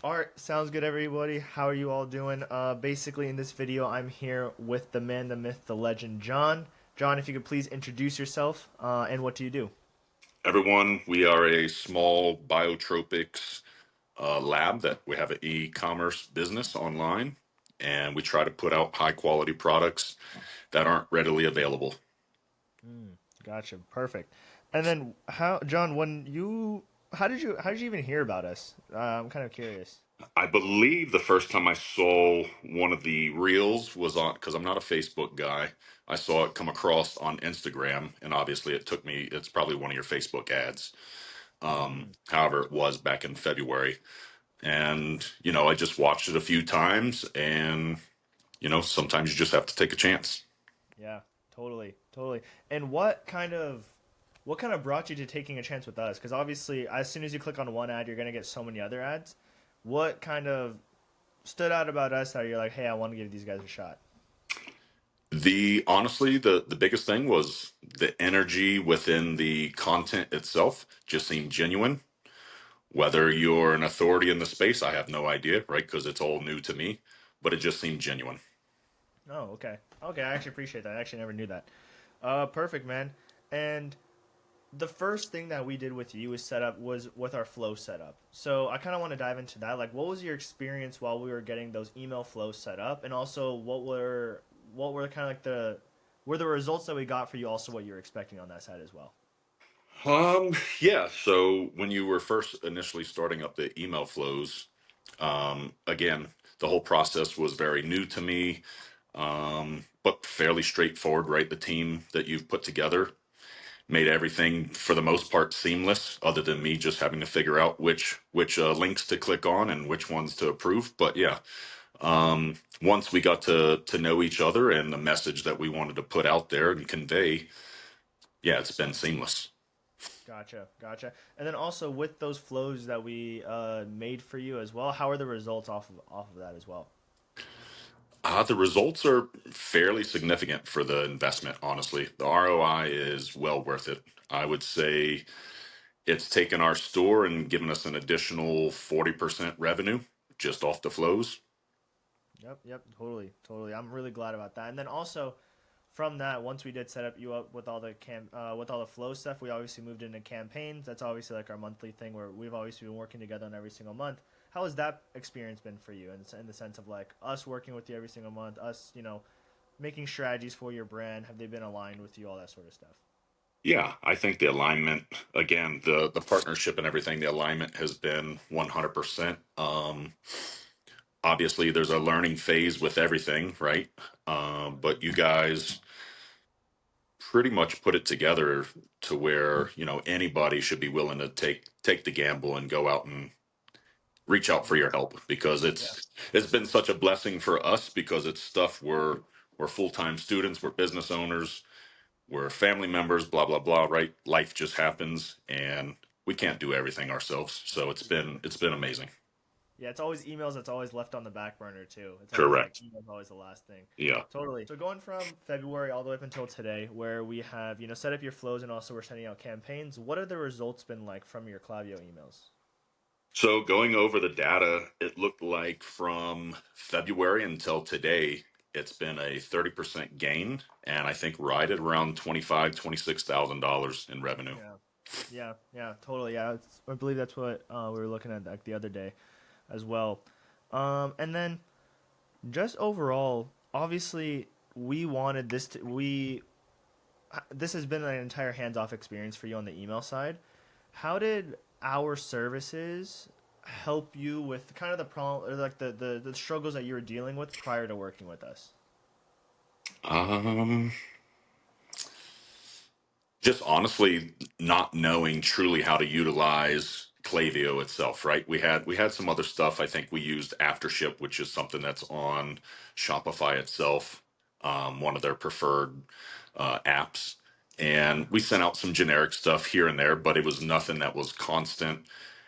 All right, sounds good, everybody. How are you all doing? Basically, in this video, I'm here with the man, the myth, the legend, John. John, if you could please introduce yourself and what do you do? Everyone, we are a small biotropics lab that we have an e-commerce business online, and we try to put out high quality products that aren't readily available. Mm, gotcha, perfect. And then, John, how did you even hear about us? I'm kind of curious. I believe the first time I saw one of the reels was on, because I'm not a Facebook guy. I saw it come across on Instagram, and obviously it took me, it's probably one of your Facebook ads. Mm, However, it was back in February. And, I just watched it a few times, and, sometimes you just have to take a chance. yeah, totally, totally. And what kind of brought you to taking a chance with us? Because obviously, as soon as you click on one ad, you're gonna get so many other ads. What kind of stood out about us that you're like, hey, I want to give these guys a shot? The honestly, the biggest thing was the energy within the content itself just seemed genuine. Whether you're an authority in the space, I have no idea, right? Because it's all new to me, but it just seemed genuine. Oh, okay. Okay, I actually appreciate that. I actually never knew that. Perfect, man. And the first thing that we did with you was set up was with our flow setup. So I kind of want to dive into that. Like, what was your experience while we were getting those email flows set up, and also what were kind of like the results that we got for you? Also, what you were expecting on that side as well. Yeah. So when you were first initially starting up the email flows, again, the whole process was very new to me, but fairly straightforward, right? The team that you've put together made everything for the most part seamless, other than me just having to figure out which links to click on and which ones to approve. But yeah, once we got to know each other and the message that we wanted to put out there and convey, yeah, it's been seamless. Gotcha, gotcha. And then also with those flows that we made for you as well, how are the results off of that as well? The results are fairly significant for the investment, honestly. The ROI is well worth it. I would say it's taken our store and given us an additional 40% revenue just off the flows. Yep, yep, totally, totally. I'm really glad about that. And then also from that, once we did set up you up with all the with all the flow stuff, we obviously moved into campaigns. That's obviously like our monthly thing where we've obviously been working together on every single month. How has that experience been for you in the sense of like us working with you every single month, us, making strategies for your brand? Have they been aligned with you, all that sort of stuff? Yeah, I think the alignment, again, the partnership and everything, the alignment has been 100%. Obviously, there's a learning phase with everything, right? But you guys pretty much put it together to where anybody should be willing to take the gamble and go out and reach out for your help, because Yeah. it's been such a blessing for us, because it's stuff we're full-time students, we're business owners, we're family members, blah blah blah, right? Life just happens, and we can't do everything ourselves. So it's been amazing. Yeah, it's always emails that's always left on the back burner too. It's always like Correct. emails always the last thing. Yeah. Totally. So going from February all the way up until today, where we have, set up your flows and also we're sending out campaigns, what have the results been like from your Klaviyo emails? So going over the data, it looked like from February until today, it's been a 30% gain, and I think right at around 26,000 dollars in revenue. Yeah. Yeah, yeah, totally. Yeah, I believe that's what we were looking at like the other day as well. And then just overall, obviously, we wanted this to we this has been an entire hands-off experience for you on the email side. How did our services help you with kind of the problem or like the struggles that you were dealing with prior to working with us? Um, just honestly not knowing truly how to utilize Klaviyo itself, right? We had some other stuff. I think we used Aftership, which is something that's on Shopify itself, one of their preferred apps. And we sent out some generic stuff here and there, but it was nothing that was constant.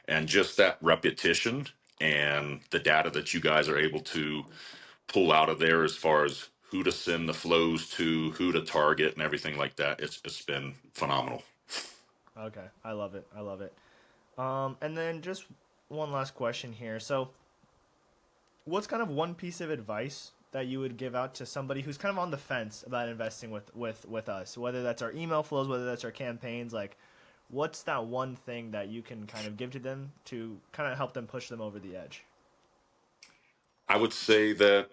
And just that repetition and the data that you guys are able to pull out of there as far as who to send the flows to, who to target, and everything like that. It's been phenomenal. Okay, I love it. I love it. And then just one last question here. So what's kind of one piece of advice that you would give out to somebody who's kind of on the fence about investing with us, whether that's our email flows, whether that's our campaigns, like what's that one thing that you can kind of give to them to kind of help them push them over the edge? I would say that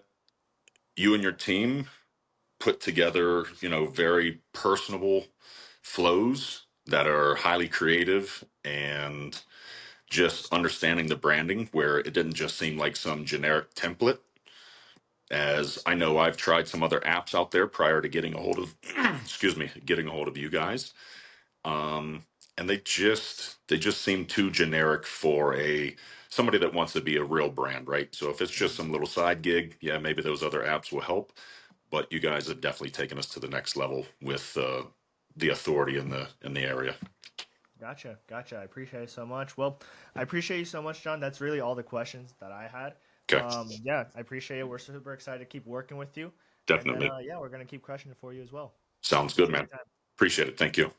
you and your team put together, very personable flows that are highly creative and just understanding the branding where it didn't just seem like some generic template. As I know, I've tried some other apps out there prior to getting a hold of, excuse me, getting a hold of you guys. Um, and they just seem too generic for a somebody that wants to be a real brand, right? So if it's just Mhm. some little side gig, yeah, maybe those other apps will help. But you guys have definitely taken us to the next level with the authority in the area. Gotcha, gotcha. I appreciate it so much. Well, I appreciate you so much, John. That's really all the questions that I had. Okay, Yeah, I appreciate it. We're super excited to keep working with you, and then definitely yeah, we're gonna keep crushing it for you as well. sounds good, Appreciate man. your time. Appreciate it. Thank you.